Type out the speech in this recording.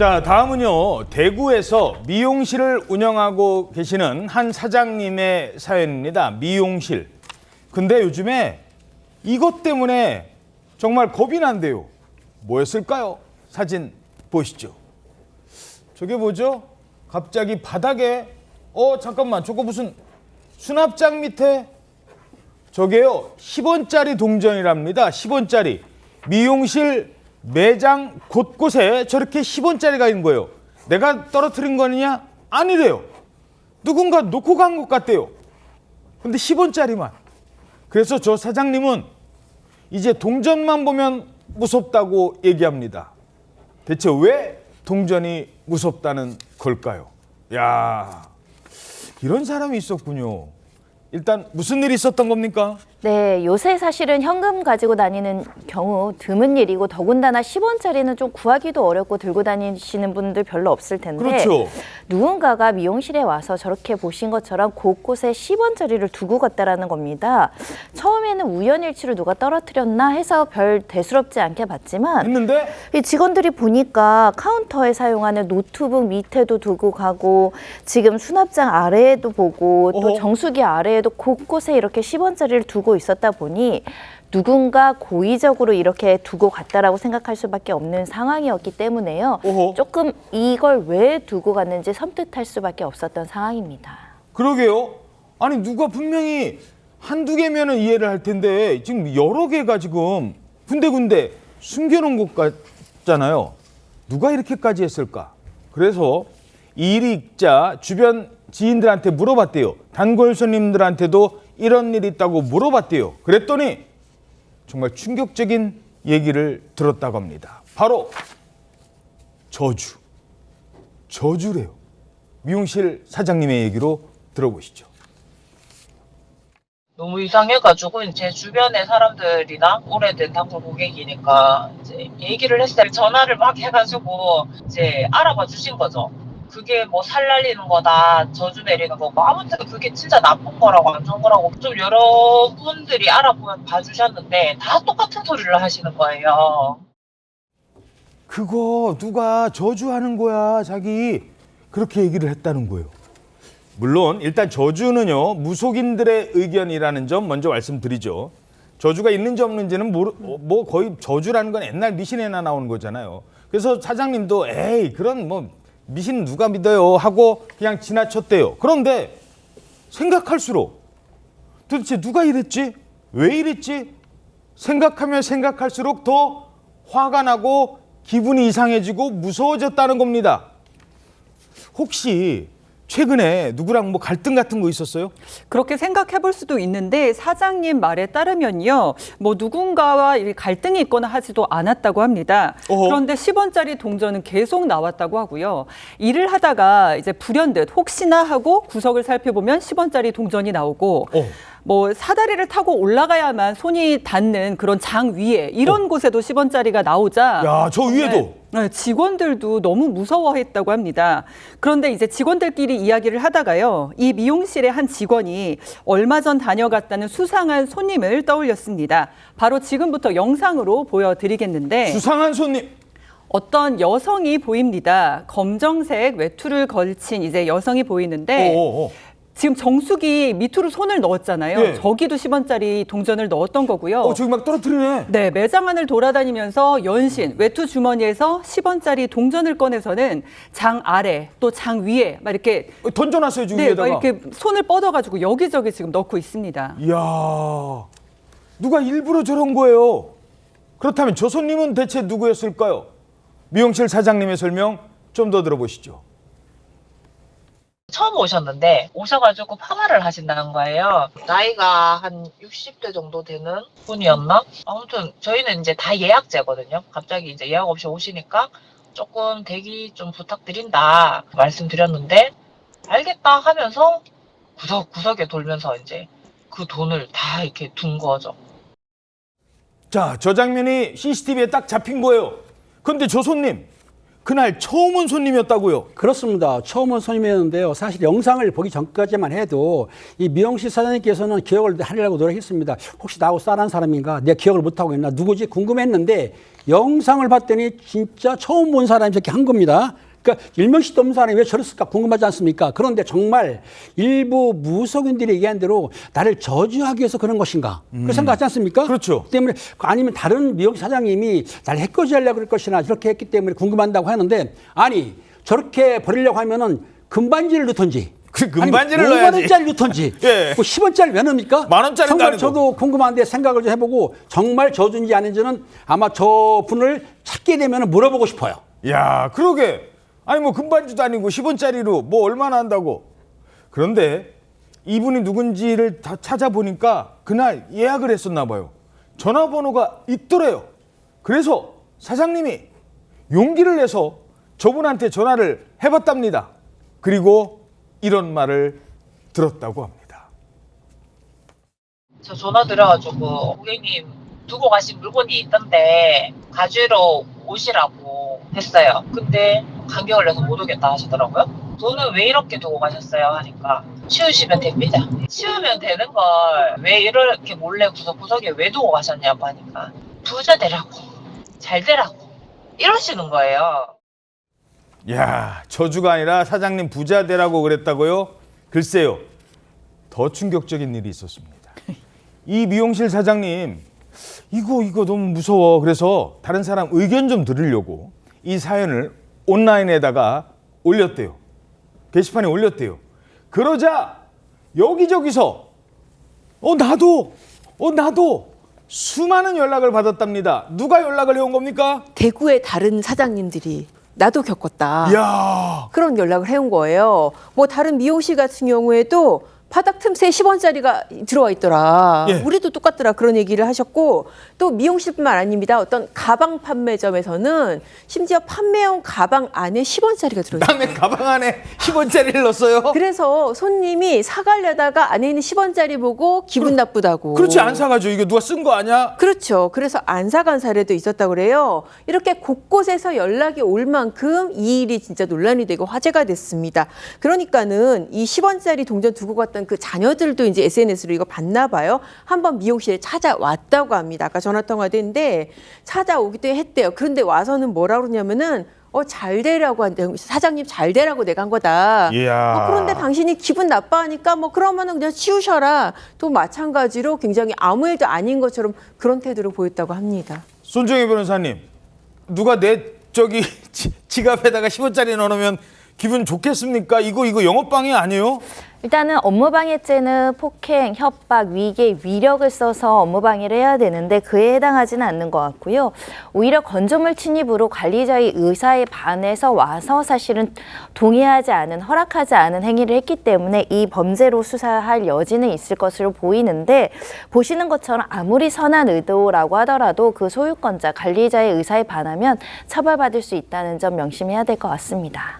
자, 다음은요. 대구에서 미용실을 운영하고 계시는 한 사장님의 사연입니다. 미용실. 근데 요즘에 이것 때문에 정말 겁이 난대요. 뭐였을까요? 사진 보시죠. 저게 뭐죠? 갑자기 바닥에 잠깐만, 저거 무슨 수납장 밑에 저게요 10원짜리 동전이랍니다. 10원짜리. 미용실 매장 곳곳에 저렇게 10원짜리가 있는 거예요. 내가 떨어뜨린 거냐? 아니래요. 누군가 놓고 간 것 같대요. 근데 10원짜리만. 그래서 저 사장님은 이제 동전만 보면 무섭다고 얘기합니다. 대체 왜 동전이 무섭다는 걸까요? 야, 이런 사람이 있었군요. 일단 무슨 일이 있었던 겁니까? 네, 요새 사실은 현금 가지고 다니는 경우 드문 일이고 더군다나 10원짜리는 좀 구하기도 어렵고 들고 다니시는 분들 별로 없을 텐데 그렇죠. 누군가가 미용실에 와서 저렇게 보신 것처럼 곳곳에 10원짜리를 두고 갔다라는 겁니다. 처음에는 우연일치로 누가 떨어뜨렸나 해서 별 대수롭지 않게 봤지만 했는데 이 직원들이 보니까 카운터에 사용하는 노트북 밑에도 두고 가고 지금 수납장 아래에도 보고 또 정수기 아래에도 곳곳에 이렇게 10원짜리를 두고 있었다 보니 누군가 고의적으로 이렇게 두고 갔다라고 생각할 수밖에 없는 상황이었기 때문에요. 조금 이걸 왜 두고 갔는지 섬뜩할 수밖에 없었던 상황입니다. 그러게요. 아니 누가 분명히 한두 개면은 이해를 할 텐데 지금 여러 개가 지금 군데군데 숨겨놓은 것 같잖아요. 누가 이렇게까지 했을까? 그래서 이 일이 있자 주변 지인들한테 물어봤대요. 단골 손님들한테도 이런 일이 있다고 물어봤대요. 그랬더니 정말 충격적인 얘기를 들었다고 합니다. 바로 저주래요. 미용실 사장님의 얘기로 들어보시죠. 너무 이상해가지고 제 주변의 사람들이나 오래된 단골 고객이니까 이제 얘기를 했어요. 전화를 막 해가지고 이제 알아봐 주신 거죠. 그게 뭐 살 날리는 거다, 저주 내리는 거고, 아무튼 그게 진짜 나쁜 거라고 안 좋은 거라고 좀 여러분들이 알아봐 주셨는데 다 똑같은 소리를 하시는 거예요. 그거 누가 저주하는 거야, 자기. 그렇게 얘기를 했다는 거예요. 물론 일단 저주는요, 무속인들의 의견이라는 점 먼저 말씀드리죠. 저주가 있는지 없는지는 뭐 거의 저주라는 건 옛날 미신에나 나오는 거잖아요. 그래서 사장님도 에이 그런 뭐 미신 누가 믿어요 하고 그냥 지나쳤대요. 그런데 생각할수록 도대체 누가 이랬지? 왜 이랬지? 생각하면 생각할수록 더 화가 나고 기분이 이상해지고 무서워졌다는 겁니다. 혹시 최근에 누구랑 뭐 갈등 같은 거 있었어요? 그렇게 생각해 볼 수도 있는데 사장님 말에 따르면요. 뭐 누군가와 갈등이 있거나 하지도 않았다고 합니다. 그런데 10원짜리 동전은 계속 나왔다고 하고요. 일을 하다가 이제 불현듯 혹시나 하고 구석을 살펴보면 10원짜리 동전이 나오고 뭐 사다리를 타고 올라가야만 손이 닿는 그런 장 위에 이런 곳에도 10원짜리가 나오자 야, 저 위에도? 네, 직원들도 너무 무서워했다고 합니다. 그런데 이제 직원들끼리 이야기를 하다가요. 이 미용실의 한 직원이 얼마 전 다녀갔다는 수상한 손님을 떠올렸습니다. 바로 지금부터 영상으로 보여드리겠는데 수상한 손님. 어떤 여성이 보입니다. 검정색 외투를 걸친 이제 여성이 보이는데 지금 정수기 밑으로 손을 넣었잖아요. 네. 저기도 10원짜리 동전을 넣었던 거고요. 저기 막 떨어뜨리네. 네, 매장 안을 돌아다니면서 연신 외투 주머니에서 10원짜리 동전을 꺼내서는 장 아래 또 장 위에 막 이렇게 던져놨어요, 지금 네, 막 위에다가. 이렇게 손을 뻗어가지고 여기저기 지금 넣고 있습니다. 이야, 누가 일부러 저런 거예요. 그렇다면 저 손님은 대체 누구였을까요? 미용실 사장님의 설명 좀 더 들어보시죠. 처음 오셨는데 오셔가지고 파마를 하신다는 거예요. 나이가 한 60대 정도 되는 분이었나? 아무튼 저희는 이제 다 예약제거든요. 갑자기 이제 예약 없이 오시니까 조금 대기 좀 부탁드린다 말씀드렸는데 알겠다 하면서 구석구석에 돌면서 이제 그 돈을 다 이렇게 둔 거죠. 자, 저 장면이 CCTV에 딱 잡힌 거예요. 근데 저 손님, 그날 처음 온 손님이었다고요? 그렇습니다. 처음 온 손님이었는데요. 사실 영상을 보기 전까지만 해도 이 미용실 사장님께서는 기억을 하려고 노력했습니다. 혹시 나하고 싸란 사람인가? 내가 기억을 못하고 있나? 누구지? 궁금했는데 영상을 봤더니 진짜 처음 본 사람이 저렇게 한 겁니다. 그러니까 일명식도 없는 사람이 왜 저랬을까 궁금하지 않습니까? 그런데 정말 일부 무속인들이 얘기한 대로 나를 저주하기 위해서 그런 것인가? 그렇게 생각하지 않습니까? 그렇죠. 때문에 아니면 다른 미용실 사장님이 나를 해코지하려고 그럴 것이나 이렇게 했기 때문에 궁금한다고 하는데 아니 저렇게 버리려고 하면은 금반지를 넣던지 그 금반지를 넣어야지. 5만 원짜리 넣던지 예. 뭐 10원짜리 왜 넣습니까? 만 원짜리도 정말 아니고. 저도 궁금한데 생각을 좀 해보고 정말 저주인지 아닌지는 아마 저 분을 찾게 되면 물어보고 싶어요. 야, 그러게. 아니 뭐 금반지도 아니고 10원짜리로 뭐 얼마나 한다고. 그런데 이분이 누군지를 다 찾아보니까 그날 예약을 했었나 봐요. 전화번호가 있더래요. 그래서 사장님이 용기를 내서 저분한테 전화를 해봤답니다. 그리고 이런 말을 들었다고 합니다. 저 전화 드려가지고 고객님 두고 가신 물건이 있던데 가지러 오시라고 했어요. 근데 간격을 내서 못 오겠다 하시더라고요. 돈은 왜 이렇게 두고 가셨어요? 하니까 치우시면 됩니다. 치우면 되는 걸 왜 이렇게 몰래 구석구석에 왜 두고 가셨냐고 하니까 부자 되라고 잘 되라고 이러시는 거예요. 야, 저주가 아니라 사장님 부자 되라고 그랬다고요? 글쎄요. 더 충격적인 일이 있었습니다. 이 미용실 사장님 이거 너무 무서워. 그래서 다른 사람 의견 좀 들으려고 이 사연을 온라인에다가 올렸대요. 게시판에 올렸대요. 그러자 여기저기서 나도 수많은 연락을 받았답니다. 누가 연락을 해온 겁니까? 대구의 다른 사장님들이 나도 겪었다. 이야. 그런 연락을 해온 거예요. 뭐 다른 미용실 같은 경우에도 바닥 틈새에 10원짜리가 들어와 있더라. 예. 우리도 똑같더라. 그런 얘기를 하셨고 또 미용실뿐만 아닙니다. 어떤 가방 판매점에서는 심지어 판매용 가방 안에 10원짜리가 들어있어요. 남의 가방 안에 10원짜리를 넣었어요? 그래서 손님이 사가려다가 안에 있는 10원짜리 보고 기분 나쁘다고. 그렇지, 안 사가죠. 이거 누가 쓴 거 아니야? 그렇죠. 그래서 안 사간 사례도 있었다고 그래요. 이렇게 곳곳에서 연락이 올 만큼 이 일이 진짜 논란이 되고 화제가 됐습니다. 그러니까는 이 10원짜리 동전 두고 갔던 그 자녀들도 이제 SNS로 이거 봤나 봐요. 한번 미용실에 찾아왔다고 합니다. 아까 전화 통화도 했는데 찾아오기도 했대요. 그런데 와서는 뭐라 그러냐면은 잘 되라고 한대. 사장님 잘 되라고 내가 한 거다. 이야. 그런데 당신이 기분 나빠하니까 뭐 그러면은 그냥 치우셔라. 또 마찬가지로 굉장히 아무 일도 아닌 것처럼 그런 태도를 보였다고 합니다. 손정혜 변호사님, 누가 내 지갑에다가 10원짜리 넣어놓으면 기분 좋겠습니까? 이거 영업방해 아니에요? 일단은 업무방해죄는 폭행, 협박, 위계, 위력을 써서 업무방해를 해야 되는데 그에 해당하지는 않는 것 같고요. 오히려 건조물 침입으로 관리자의 의사에 반해서 와서 사실은 동의하지 않은, 허락하지 않은 행위를 했기 때문에 이 범죄로 수사할 여지는 있을 것으로 보이는데 보시는 것처럼 아무리 선한 의도라고 하더라도 그 소유권자, 관리자의 의사에 반하면 처벌받을 수 있다는 점 명심해야 될 것 같습니다.